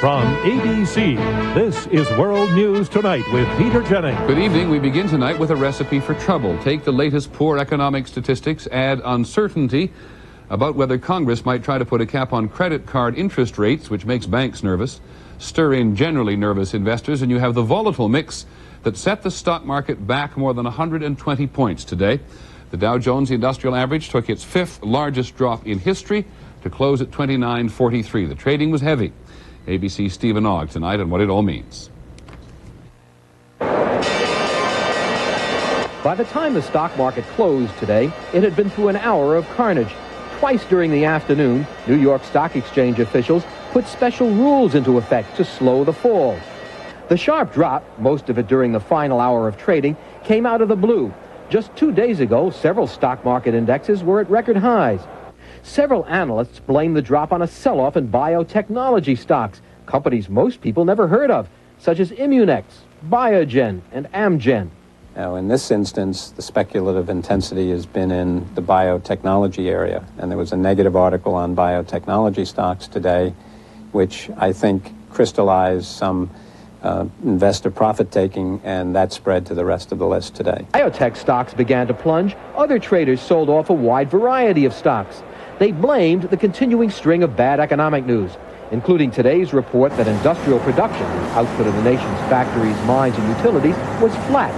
From ABC, this is World News Tonight with Peter Jennings. Good evening. We begin tonight with a recipe for trouble. Take the latest poor economic statistics, add uncertainty about whether Congress might try to put a cap on credit card interest rates, which makes banks nervous, stir in generally nervous investors, and you have the volatile mix that set the stock market back more than 120 points today. The Dow Jones Industrial Average took its fifth largest drop in history to close at 29.43. The trading was heavy. ABC's Stephen Ogg tonight on what it all means. By the time the stock market closed today, it had been through an hour of carnage. Twice during the afternoon, New York Stock Exchange officials put special rules into effect to slow the fall. The sharp drop, most of it during the final hour of trading, came out of the blue. Just 2 days ago, several stock market indexes were at record highs. Several analysts blame the drop on a sell-off in biotechnology stocks, companies most people never heard of, such as Immunex, Biogen, and Amgen. Now, in this instance, the speculative intensity has been in the biotechnology area, and there was a negative article on biotechnology stocks today, which I think crystallized some investor profit-taking, and that spread to the rest of the list today. Biotech stocks began to plunge. Other traders sold off a wide variety of stocks. They blamed the continuing string of bad economic news, including today's report that industrial production, the output of the nation's factories, mines, and utilities, was flat.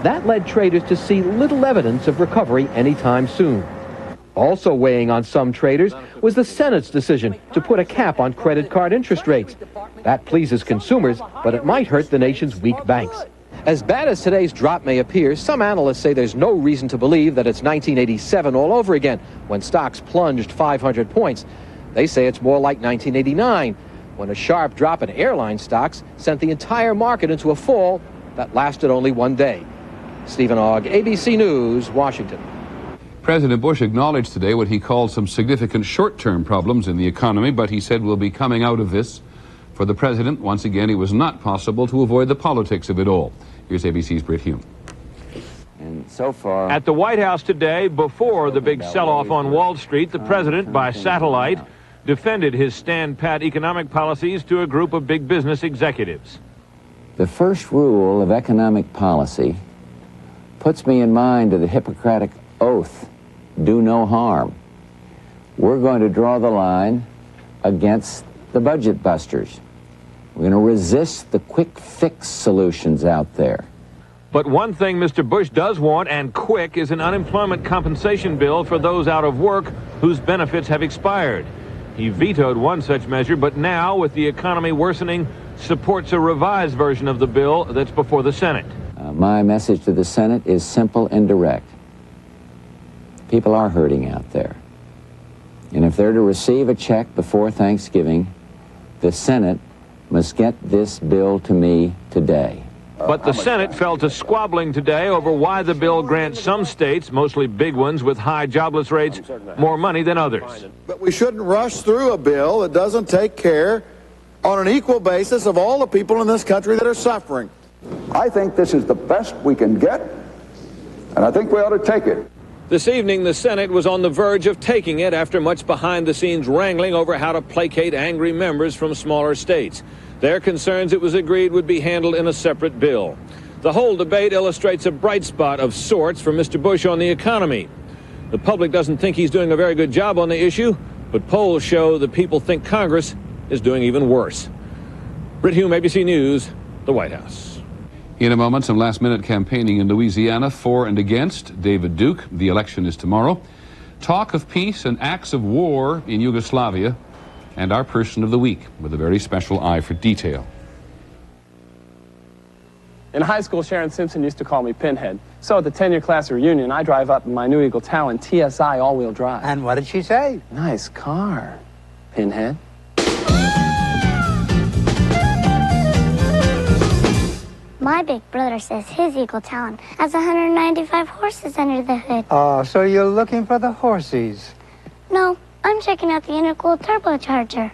That led traders to see little evidence of recovery anytime soon. Also weighing on some traders was the Senate's decision to put a cap on credit card interest rates. That pleases consumers, but it might hurt the nation's weak banks. As bad as today's drop may appear, some analysts say there's no reason to believe that it's 1987 all over again, when stocks plunged 500 points. They say it's more like 1989, when a sharp drop in airline stocks sent the entire market into a fall that lasted only 1 day. Stephen Ogg, ABC News, Washington. President Bush acknowledged today what he called some significant short-term problems in the economy, but he said we'll be coming out of this. For the president, once again, it was not possible to avoid the politics of it all. Here's ABC's Britt Hume. And so far, at the White House today, before the big sell-off on Wall Street, the president, by satellite, defended his stand-pat economic policies to a group of big business executives. The first rule of economic policy puts me in mind of the Hippocratic Oath, do no harm. We're going to draw the line against the budget busters. We're going to resist the quick fix solutions out there. But one thing Mr. Bush does want, and quick, is an unemployment compensation bill for those out of work whose benefits have expired. He vetoed one such measure, but now, with the economy worsening, supports a revised version of the bill that's before the Senate. My message to the Senate is simple and direct. People are hurting out there. And if they're to receive a check before Thanksgiving, the Senate must get this bill to me today. But the Senate fell to squabbling today over why the bill grants some states, mostly big ones with high jobless rates, more money than others. But we shouldn't rush through a bill that doesn't take care on an equal basis of all the people in this country that are suffering. I think this is the best we can get, and I think we ought to take it. This evening, the Senate was on the verge of taking it after much behind-the-scenes wrangling over how to placate angry members from smaller states. Their concerns, it was agreed, would be handled in a separate bill. The whole debate illustrates a bright spot of sorts for Mr. Bush on the economy. The public doesn't think he's doing a very good job on the issue, but polls show that people think Congress is doing even worse. Britt Hume, ABC News, the White House. In a moment, some last-minute campaigning in Louisiana for and against David Duke. The election is tomorrow. Talk of peace and acts of war in Yugoslavia. And our person of the week with a very special eye for detail. In high school, Sharon Simpson used to call me Pinhead. So at the 10-year class reunion, I drive up in my New Eagle Talon TSI all-wheel drive. And what did she say? Nice car, Pinhead. My big brother says his Eagle Talon has 195 horses under the hood. Oh, so you're looking for the horsies? No, I'm checking out the intercooled turbocharger.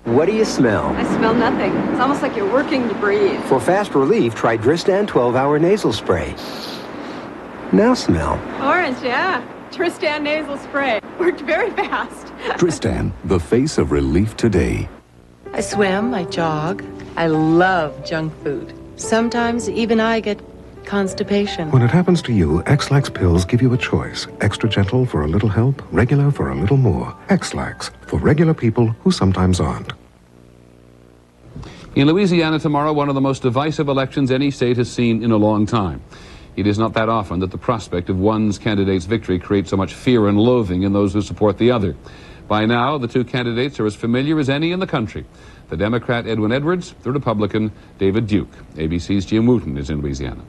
What do you smell? I smell nothing. It's almost like you're working to breathe. For fast relief, try Dristan 12-hour nasal spray. Now smell. Orange. French, yeah. Tristan nasal spray. Worked very fast. Tristan, the face of relief today. I swim, I jog. I love junk food. Sometimes even I get constipation. When it happens to you, X-Lax pills give you a choice. Extra gentle for a little help, regular for a little more. X-Lax, for regular people who sometimes aren't. In Louisiana tomorrow, one of the most divisive elections any state has seen in a long time. It is not that often that the prospect of one's candidate's victory creates so much fear and loathing in those who support the other. By now, the two candidates are as familiar as any in the country. The Democrat Edwin Edwards, the Republican David Duke. ABC's Jim Wooten is in Louisiana.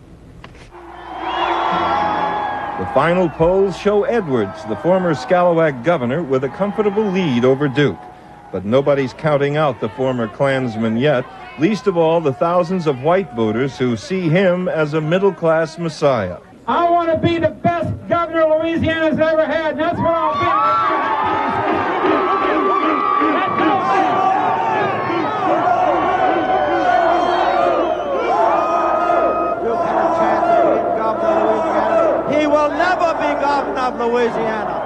The final polls show Edwards, the former Scalawag governor, with a comfortable lead over Duke. But nobody's counting out the former Klansman yet, least of all the thousands of white voters who see him as a middle-class messiah. I want to be the best governor Louisiana's ever had, and that's what I'll be. He will never be governor of Louisiana.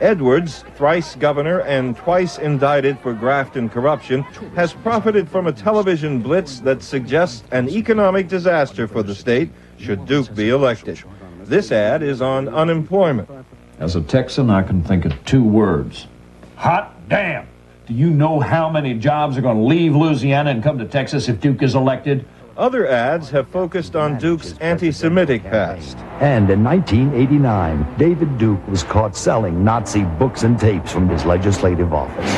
Edwards, thrice governor and twice indicted for graft and corruption, has profited from a television blitz that suggests an economic disaster for the state should Duke be elected. This ad is on unemployment. As a Texan, I can think of two words. Hot damn! Do you know how many jobs are going to leave Louisiana and come to Texas if Duke is elected? Other ads have focused on Duke's anti-Semitic past. And in 1989, David Duke was caught selling Nazi books and tapes from his legislative office.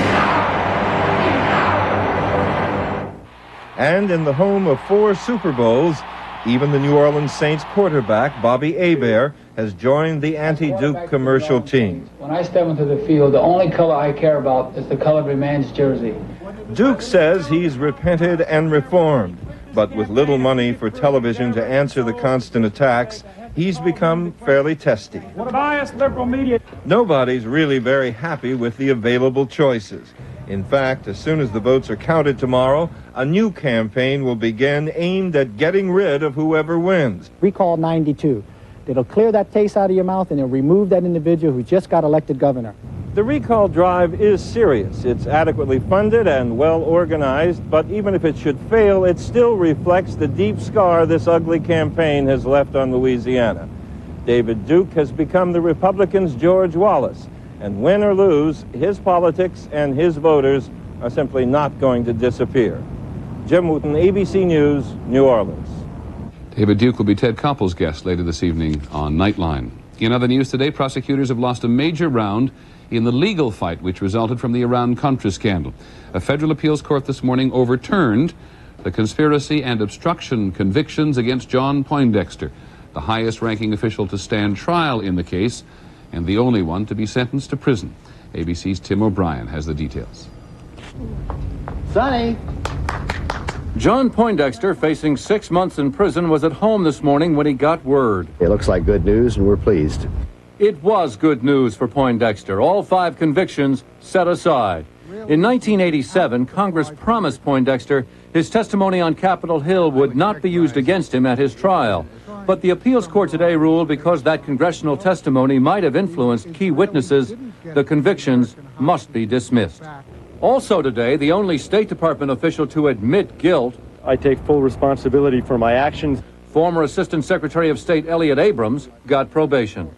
And in the home of 4 Super Bowls, even the New Orleans Saints quarterback, Bobby Hebert, has joined the anti-Duke commercial team. When I step into the field, the only color I care about is the color of a man's jersey. Duke says he's repented and reformed. But with little money for television to answer the constant attacks, he's become fairly testy. What a biased liberal media. Nobody's really very happy with the available choices. In fact, as soon as the votes are counted tomorrow, a new campaign will begin aimed at getting rid of whoever wins. Recall 92. It'll clear that taste out of your mouth and it'll remove that individual who just got elected governor. The recall drive is serious. It's adequately funded and well organized, but even if it should fail, it still reflects the deep scar this ugly campaign has left on Louisiana. David Duke has become the Republicans' George Wallace, and win or lose, his politics and his voters are simply not going to disappear. Jim Wooten, ABC News, New Orleans. David Duke will be Ted Koppel's guest later this evening on Nightline. In other news today, prosecutors have lost a major round in the legal fight which resulted from the Iran-Contra scandal. A federal appeals court this morning overturned the conspiracy and obstruction convictions against John Poindexter, the highest-ranking official to stand trial in the case and the only one to be sentenced to prison. ABC's Tim O'Brien has the details. Sonny! John Poindexter, facing 6 months in prison, was at home this morning when he got word. It looks like good news, and we're pleased. It was good news for Poindexter. All 5 convictions set aside. In 1987, Congress promised Poindexter his testimony on Capitol Hill would not be used against him at his trial. But the appeals court today ruled because that congressional testimony might have influenced key witnesses, the convictions must be dismissed. Also today, the only State Department official to admit guilt. I take full responsibility for my actions. Former Assistant Secretary of State Elliott Abrams got probation.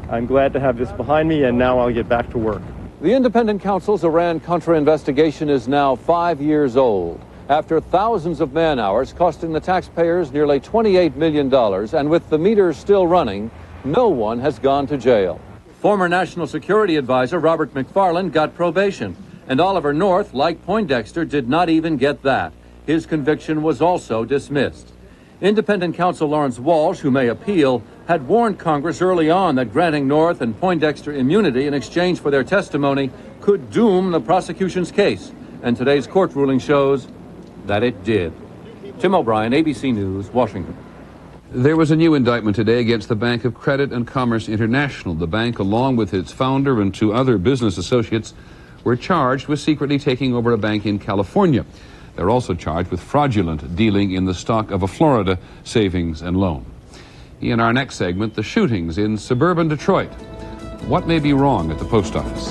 I'm glad to have this behind me, and now I'll get back to work. The Independent Counsel's Iran-Contra investigation is now 5 years old. After thousands of man-hours costing the taxpayers nearly $28 million, and with the meters still running, no one has gone to jail. Former National Security Advisor Robert McFarland got probation, and Oliver North, like Poindexter, did not even get that. His conviction was also dismissed. Independent counsel Lawrence Walsh, who may appeal, had warned Congress early on that granting North and Poindexter immunity in exchange for their testimony could doom the prosecution's case, and today's court ruling shows that it did. Tim O'Brien, ABC News, Washington. There was a new indictment today against the Bank of Credit and Commerce International. The bank, along with its founder and 2 other business associates, were charged with secretly taking over a bank in California. They're also charged with fraudulent dealing in the stock of a Florida savings and loan. In our next segment, the shootings in suburban Detroit. What may be wrong at the post office?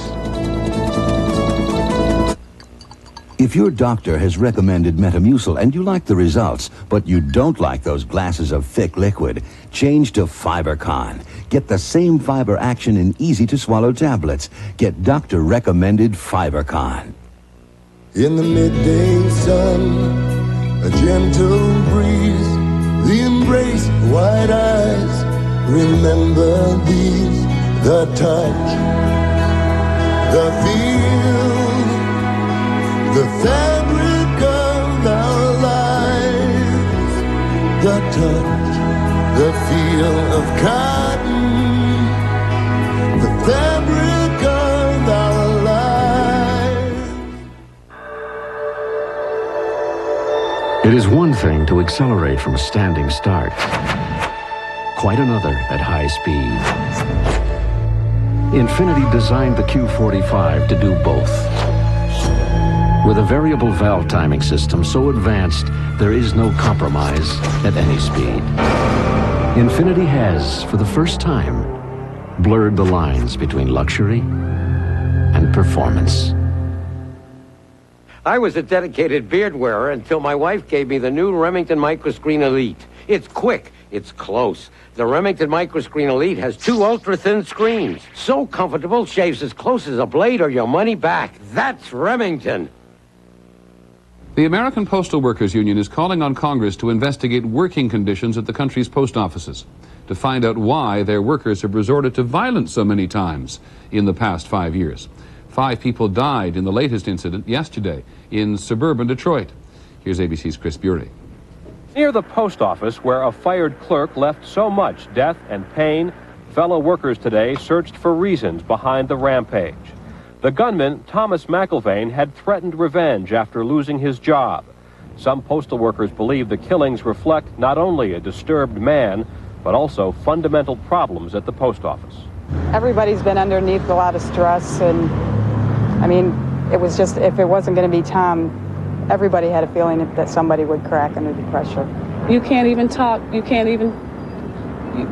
If your doctor has recommended Metamucil and you like the results, but you don't like those glasses of thick liquid, change to FiberCon. Get the same fiber action in easy-to-swallow tablets. Get doctor-recommended FiberCon. In the midday sun, a gentle breeze, the embrace of white eyes. Remember these, the touch, the feel, the fabric of our lives, the touch, the feel of cotton, the fabric of our lives. It is one thing to accelerate from a standing start, quite another at high speed. Infiniti designed the Q45 to do both. With a variable valve timing system so advanced, there is no compromise at any speed. Infiniti has, for the first time, blurred the lines between luxury and performance. I was a dedicated beard wearer until my wife gave me the new Remington Microscreen Elite. It's quick, it's close. The Remington Microscreen Elite has 2 ultra-thin screens. So comfortable, shaves as close as a blade or your money back. That's Remington. The American Postal Workers Union is calling on Congress to investigate working conditions at the country's post offices, to find out why their workers have resorted to violence so many times in the past 5 years. 5 people died in the latest incident yesterday in suburban Detroit. Here's ABC's Chris Bury. Near the post office, where a fired clerk left so much death and pain, fellow workers today searched for reasons behind the rampage. The gunman, Thomas McIlvaine, had threatened revenge after losing his job. Some postal workers believe the killings reflect not only a disturbed man, but also fundamental problems at the post office. Everybody's been underneath a lot of stress, and I mean, it was just, if it wasn't going to be Tom, everybody had a feeling that somebody would crack under the pressure. You can't even talk, you can't even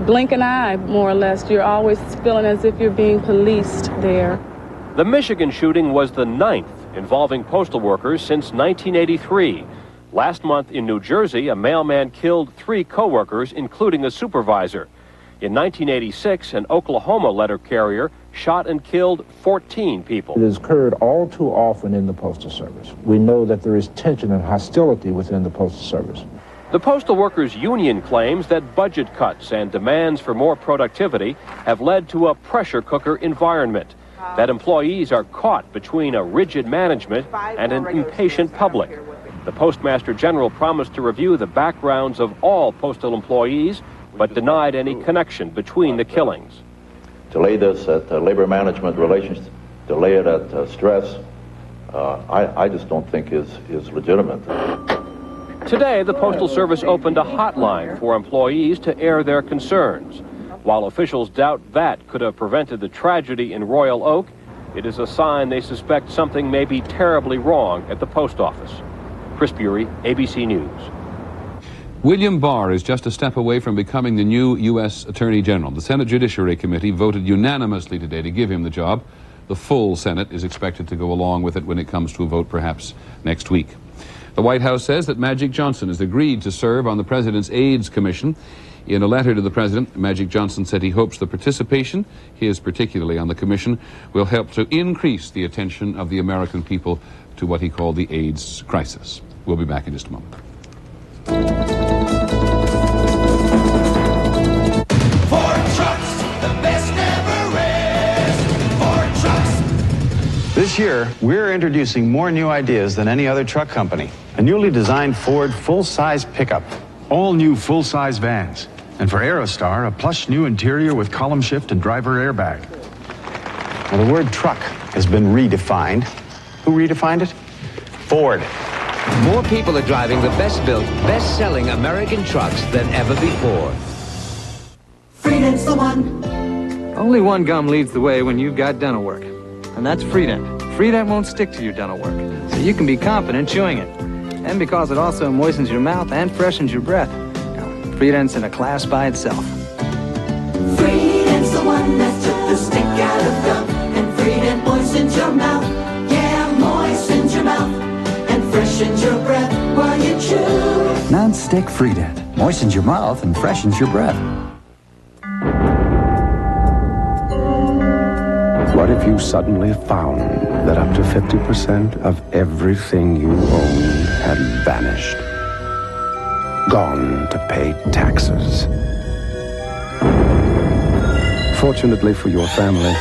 blink an eye, more or less. You're always feeling as if you're being policed there. The Michigan shooting was the 9th involving postal workers since 1983. Last month in New Jersey, a mailman killed 3 co-workers, including a supervisor. In 1986, an Oklahoma letter carrier shot and killed 14 people. It has occurred all too often in the Postal Service. We know that there is tension and hostility within the Postal Service. The Postal Workers Union claims that budget cuts and demands for more productivity have led to a pressure cooker environment, that employees are caught between a rigid management and an impatient public. The Postmaster General promised to review the backgrounds of all postal employees, but denied any connection between the killings. To lay this at labor management relations, to lay it at stress, I just don't think is legitimate. Today, the Postal Service opened a hotline for employees to air their concerns. While officials doubt that could have prevented the tragedy in Royal Oak, it is a sign they suspect something may be terribly wrong at the post office. Chris Bury, ABC News. William Barr is just a step away from becoming the new U.S. Attorney General. The Senate Judiciary Committee voted unanimously today to give him the job. The full Senate is expected to go along with it when it comes to a vote perhaps next week. The White House says that Magic Johnson has agreed to serve on the President's AIDS Commission. In a letter to the President, Magic Johnson said he hopes the participation, his particularly on the commission, will help to increase the attention of the American people to what he called the AIDS crisis. We'll be back in just a moment. This year, we're introducing more new ideas than any other truck company. A newly designed Ford full-size pickup. All new full-size vans. And for Aerostar, a plush new interior with column shift and driver airbag. Now, the word truck has been redefined. Who redefined it? Ford. More people are driving the best-built, best-selling American trucks than ever before. Freedent's the one. Only one gum leads the way when you've got dental work, and that's Freedent. Freedent won't stick to your dental work, so you can be confident chewing it. And because it also moistens your mouth and freshens your breath, Freedent's in a class by itself. Freedent's the one that took the stick out of gum, and Freedent moistens your mouth. Yeah, moistens your mouth and freshens your breath while you chew. Non-stick Freedent moistens your mouth and freshens your breath. What if you suddenly found that up to 50% of everything you own had vanished? Gone to pay taxes. Fortunately for your family,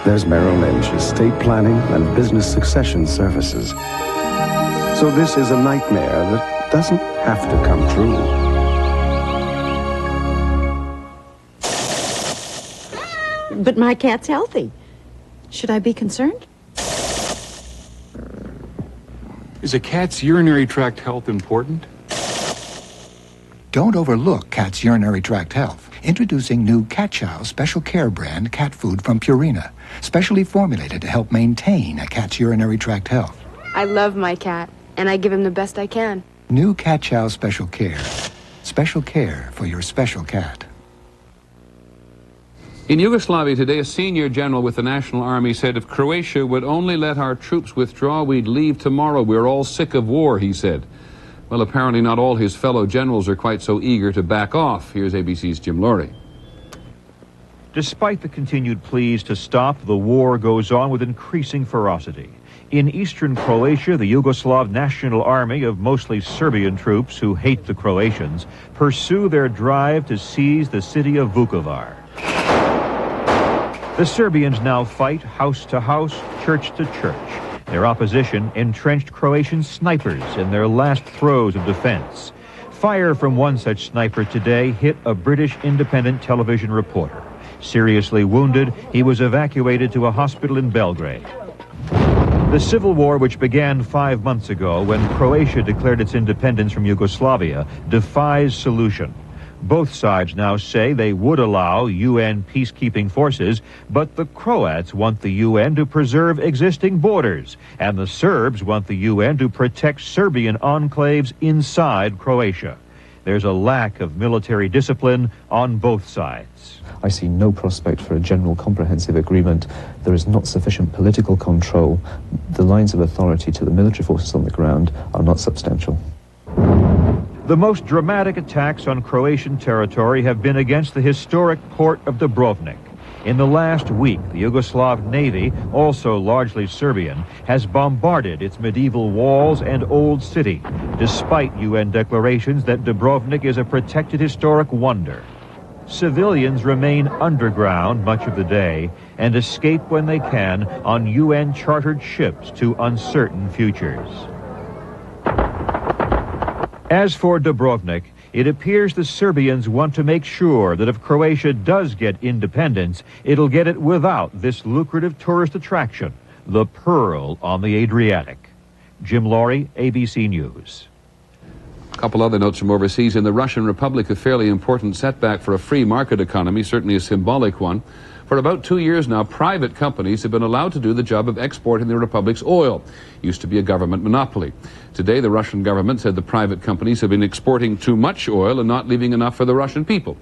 there's Merrill Lynch Estate Planning and Business Succession Services. So this is a nightmare that doesn't have to come true. But my cat's healthy. Should I be concerned? Is a cat's urinary tract health important? Don't overlook cat's urinary tract health. Introducing new Cat Chow Special Care brand cat food from Purina, specially formulated to help maintain a cat's urinary tract health. I love my cat, and I give him the best I can. New Cat Chow Special Care. Special care for your special cat. In Yugoslavia today, a senior general with the National Army said if Croatia would only let our troops withdraw, we'd leave tomorrow. We're all sick of war, he said. Well, apparently not all his fellow generals are quite so eager to back off. Here's ABC's Jim Laurie. Despite the continued pleas to stop, the war goes on with increasing ferocity. In eastern Croatia, the Yugoslav National Army of mostly Serbian troops who hate the Croatians pursue their drive to seize the city of Vukovar. The Serbians now fight house to house, church to church. Their opposition, entrenched Croatian snipers in their last throes of defense. Fire from one such sniper today hit a British independent television reporter. Seriously wounded, he was evacuated to a hospital in Belgrade. The civil war, which began 5 months ago when Croatia declared its independence from Yugoslavia, defies solution. Both sides now say they would allow UN peacekeeping forces, but the Croats want the UN to preserve existing borders, and the Serbs want the UN to protect Serbian enclaves inside Croatia. There's a lack of military discipline on both sides. I see no prospect for a general comprehensive agreement. There is not sufficient political control. The lines of authority to the military forces on the ground are not substantial. The most dramatic attacks on Croatian territory have been against the historic port of Dubrovnik. In the last week, the Yugoslav Navy, also largely Serbian, has bombarded its medieval walls and old city, despite UN declarations that Dubrovnik is a protected historic wonder. Civilians remain underground much of the day and escape when they can on UN-chartered ships to uncertain futures. As for Dubrovnik, it appears the Serbians want to make sure that if Croatia does get independence, it'll get it without this lucrative tourist attraction, the Pearl on the Adriatic. Jim Laurie, ABC News. A couple other notes from overseas. In the Russian Republic, a fairly important setback for a free market economy, certainly a symbolic one. For about 2 years now, private companies have been allowed to do the job of exporting the Republic's oil. Used to be a government monopoly. Today, the Russian government said the private companies have been exporting too much oil and not leaving enough for the Russian people.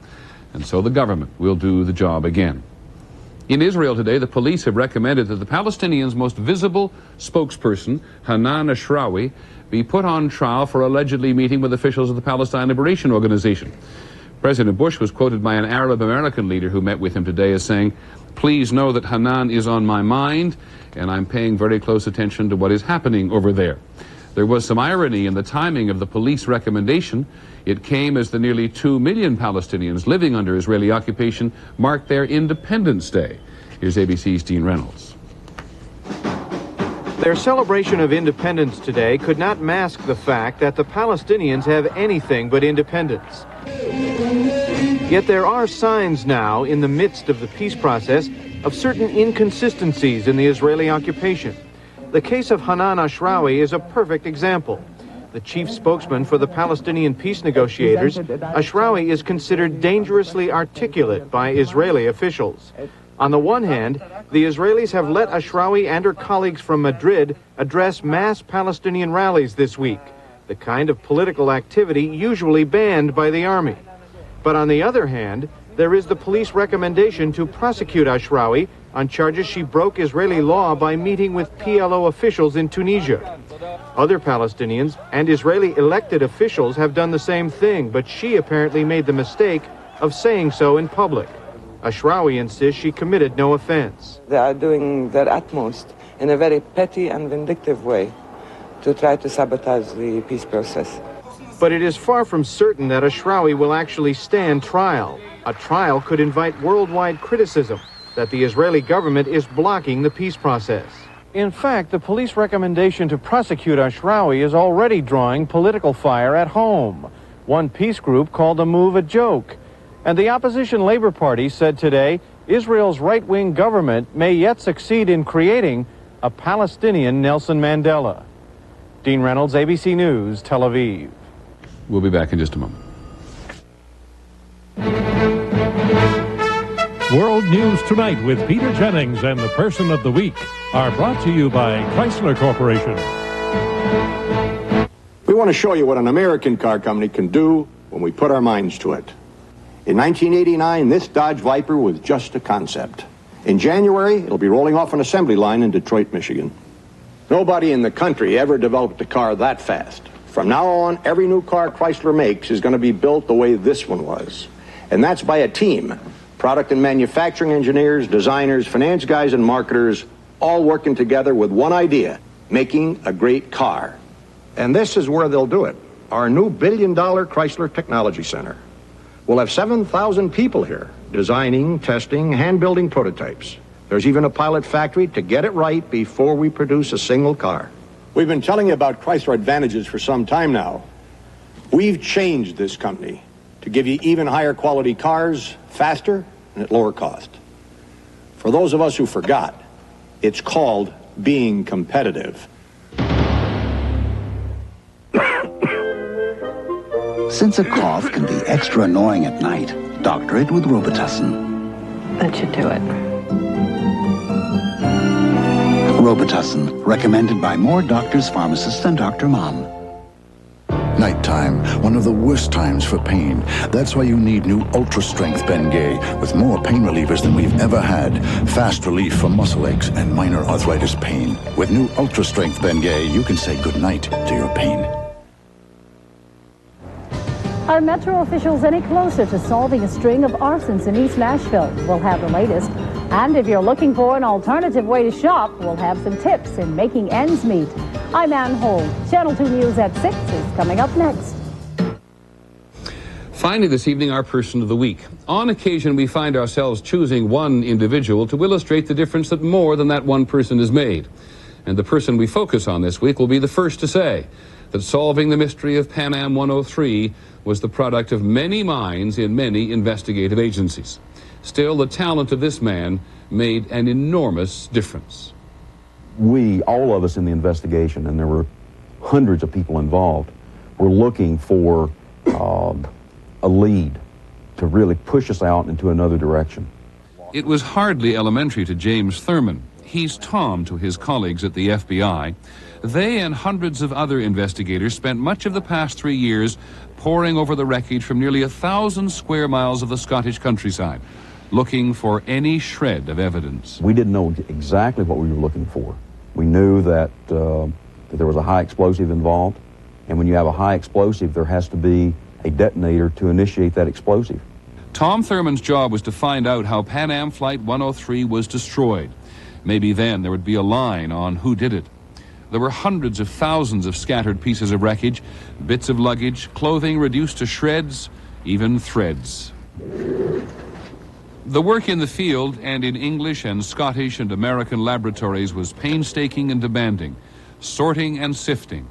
And so the government will do the job again. In Israel today, the police have recommended that the Palestinians' most visible spokesperson, Hanan Ashrawi, be put on trial for allegedly meeting with officials of the Palestine Liberation Organization. President Bush was quoted by an Arab-American leader who met with him today as saying, "Please know that Hanan is on my mind, and I'm paying very close attention to what is happening over there." There was some irony in the timing of the police recommendation. It came as the nearly 2 million Palestinians living under Israeli occupation marked their Independence Day. Here's ABC's Dean Reynolds. Their celebration of independence today could not mask the fact that the Palestinians have anything but independence. Yet there are signs now, in the midst of the peace process, of certain inconsistencies in the Israeli occupation. The case of Hanan Ashrawi is a perfect example. The chief spokesman for the Palestinian peace negotiators, Ashrawi is considered dangerously articulate by Israeli officials. On the one hand, the Israelis have let Ashrawi and her colleagues from Madrid address mass Palestinian rallies this week, the kind of political activity usually banned by the army. But on the other hand, there is the police recommendation to prosecute Ashrawi on charges she broke Israeli law by meeting with PLO officials in Tunisia. Other Palestinians and Israeli elected officials have done the same thing, but she apparently made the mistake of saying so in public. Ashrawi insists she committed no offense. They are doing their utmost in a very petty and vindictive way to try to sabotage the peace process. But it is far from certain that Ashrawi will actually stand trial. A trial could invite worldwide criticism that the Israeli government is blocking the peace process. In fact, the police recommendation to prosecute Ashrawi is already drawing political fire at home. One peace group called the move a joke. And the opposition Labor Party said today Israel's right-wing government may yet succeed in creating a Palestinian Nelson Mandela. Dean Reynolds, ABC News, Tel Aviv. We'll be back in just a moment. World News Tonight with Peter Jennings and the Person of the Week are brought to you by Chrysler Corporation. We want to show you what an American car company can do when we put our minds to it. In 1989, this Dodge Viper was just a concept. In January, it'll be rolling off an assembly line in Detroit, Michigan. Nobody in the country ever developed a car that fast. From now on, every new car Chrysler makes is going to be built the way this one was. And that's by a team. Product and manufacturing engineers, designers, finance guys, and marketers all working together with one idea, making a great car. And this is where they'll do it, our new billion-dollar Chrysler Technology Center. We'll have 7,000 people here, designing, testing, hand-building prototypes. There's even a pilot factory to get it right before we produce a single car. We've been telling you about Chrysler Advantages for some time now. We've changed this company to give you even higher quality cars, faster, and at lower cost. For those of us who forgot, it's called being competitive. Since a cough can be extra annoying at night, doctor it with Robitussin. That should do it. Robitussin, recommended by more doctors, pharmacists, than Dr. Mom. Nighttime, one of the worst times for pain. That's why you need new Ultra Strength Bengay with more pain relievers than we've ever had. Fast relief from muscle aches and minor arthritis pain. With new Ultra Strength Bengay, you can say goodnight to your pain. Are Metro officials any closer to solving a string of arsons in East Nashville? We'll have the latest. And if you're looking for an alternative way to shop, we'll have some tips in making ends meet. I'm Ann Holt. Channel 2 News at 6 is coming up next. Finally this evening, our Person of the Week. On occasion, we find ourselves choosing one individual to illustrate the difference that more than that one person has made. And the person we focus on this week will be the first to say that solving the mystery of Pan Am 103 was the product of many minds in many investigative agencies. Still, the talent of this man made an enormous difference. We, all of us in the investigation, and there were hundreds of people involved, were looking for a lead to really push us out into another direction. It was hardly elementary to James Thurman. He's Tom to his colleagues at the FBI. They and hundreds of other investigators spent much of the past 3 years poring over the wreckage from nearly 1,000 square miles of the Scottish countryside, looking for any shred of evidence. We didn't know exactly what we were looking for. We knew that there was a high explosive involved, and when you have a high explosive, there has to be a detonator to initiate that explosive. Tom Thurman's job was to find out how Pan Am Flight 103 was destroyed. Maybe then there would be a line on who did it. There were hundreds of thousands of scattered pieces of wreckage, bits of luggage, clothing reduced to shreds, even threads. The work in the field and in English and Scottish and American laboratories was painstaking and demanding, sorting and sifting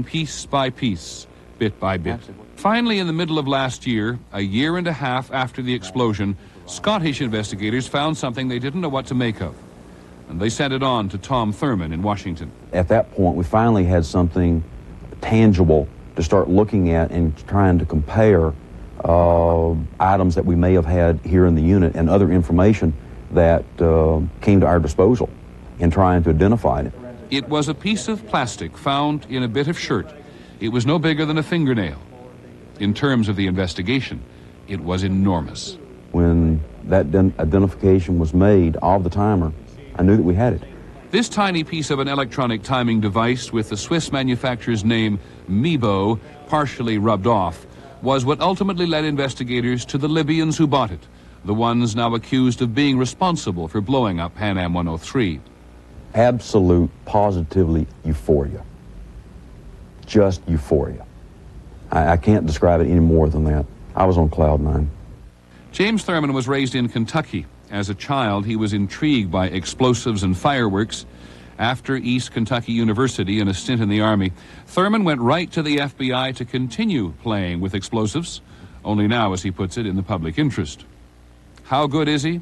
piece by piece, bit by bit. Finally, in the middle of last year, a year and a half after the explosion, Scottish investigators found something they didn't know what to make of, and they sent it on to Tom Thurman in Washington. At that point, we finally had something tangible to start looking at and trying to compare items that we may have had here in the unit and other information that came to our disposal in trying to identify it. It was a piece of plastic found in a bit of shirt. It was no bigger than a fingernail. In terms of the investigation, it was enormous. When that identification was made of the timer, I knew that we had it. This tiny piece of an electronic timing device with the Swiss manufacturer's name, Mebo, partially rubbed off, was what ultimately led investigators to the Libyans who bought it, the ones now accused of being responsible for blowing up Pan Am 103. Absolute, positively euphoria. Just euphoria. I can't describe it any more than that. I was on cloud nine. James Thurman was raised in Kentucky. As a child, he was intrigued by explosives and fireworks. After East Kentucky University and a stint in the Army, Thurman went right to the FBI to continue playing with explosives, only now, as he puts it, in the public interest. How good is he?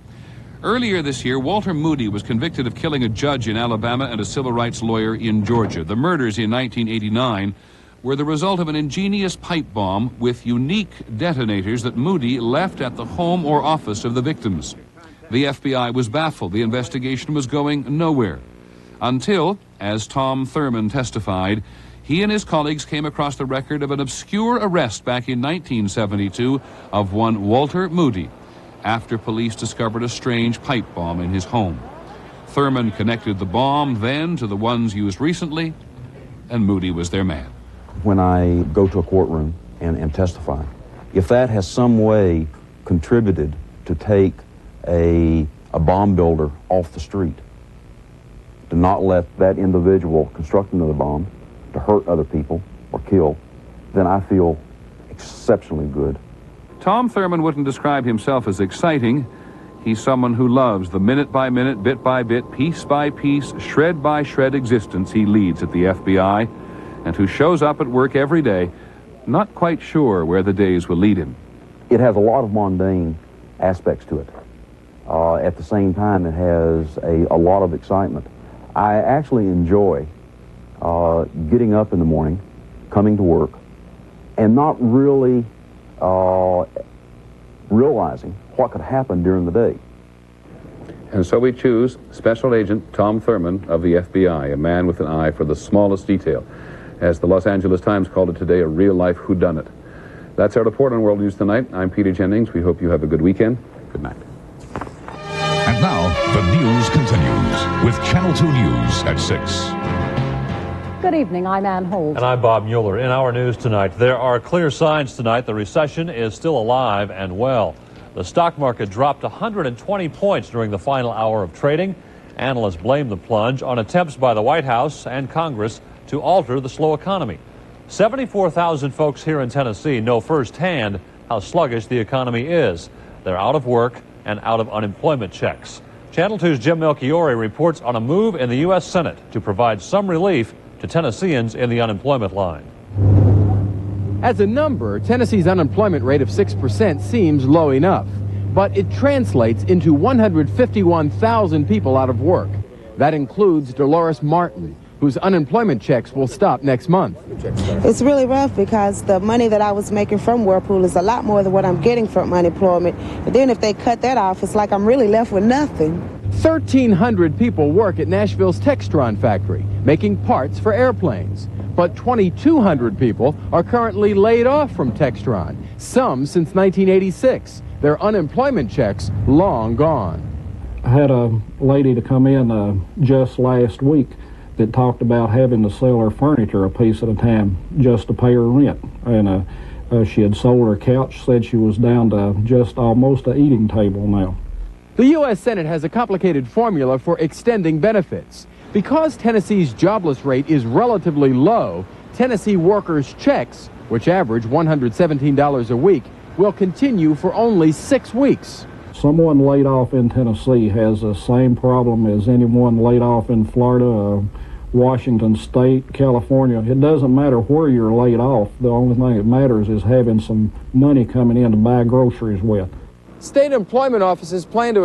Earlier this year, Walter Moody was convicted of killing a judge in Alabama and a civil rights lawyer in Georgia. The murders in 1989 were the result of an ingenious pipe bomb with unique detonators that Moody left at the home or office of the victims. The FBI was baffled. The investigation was going nowhere. Until, as Tom Thurman testified, he and his colleagues came across the record of an obscure arrest back in 1972 of one Walter Moody, after police discovered a strange pipe bomb in his home. Thurman connected the bomb then to the ones used recently, and Moody was their man. When I go to a courtroom and testify, if that has some way contributed to take a bomb builder off the street, to not let that individual construct another bomb, to hurt other people or kill, then I feel exceptionally good. Tom Thurman wouldn't describe himself as exciting. He's someone who loves the minute-by-minute, bit-by-bit, piece-by-piece, shred-by-shred existence he leads at the FBI, and who shows up at work every day, not quite sure where the days will lead him. It has a lot of mundane aspects to it. At the same time, it has a lot of excitement. I actually enjoy getting up in the morning, coming to work, and not really realizing what could happen during the day. And so we choose Special Agent Tom Thurman of the FBI, a man with an eye for the smallest detail. As the Los Angeles Times called it today, a real-life whodunit. That's our report on World News Tonight. I'm Peter Jennings. We hope you have a good weekend. Good night. And now, the news continues with Channel 2 News at 6. Good evening, I'm Ann Holt. And I'm Bob Mueller. In our news tonight, there are clear signs tonight the recession is still alive and well. The stock market dropped 120 points during the final hour of trading. Analysts blame the plunge on attempts by the White House and Congress to alter the slow economy. 74,000 folks here in Tennessee know firsthand how sluggish the economy is. They're out of work and out of unemployment checks. Channel 2's Jim Melchiori reports on a move in the U.S. Senate to provide some relief to Tennesseans in the unemployment line. As a number, Tennessee's unemployment rate of 6% seems low enough, but it translates into 151,000 people out of work. That includes Dolores Martin, whose unemployment checks will stop next month. It's really rough because the money that I was making from Whirlpool is a lot more than what I'm getting from unemployment. And then if they cut that off, it's like I'm really left with nothing. 1,300 people work at Nashville's Textron factory, making parts for airplanes. But 2,200 people are currently laid off from Textron, some since 1986. Their unemployment checks long gone. I had a lady to come in just last week that talked about having to sell her furniture a piece at a time just to pay her rent. And she had sold her couch, said she was down to just almost an eating table now. The U.S. Senate has a complicated formula for extending benefits. Because Tennessee's jobless rate is relatively low, Tennessee workers' checks, which average $117 a week, will continue for only 6 weeks. Someone laid off in Tennessee has the same problem as anyone laid off in Florida, Washington State, California. It doesn't matter where you're laid off. The only thing that matters is having some money coming in to buy groceries with. State employment offices plan to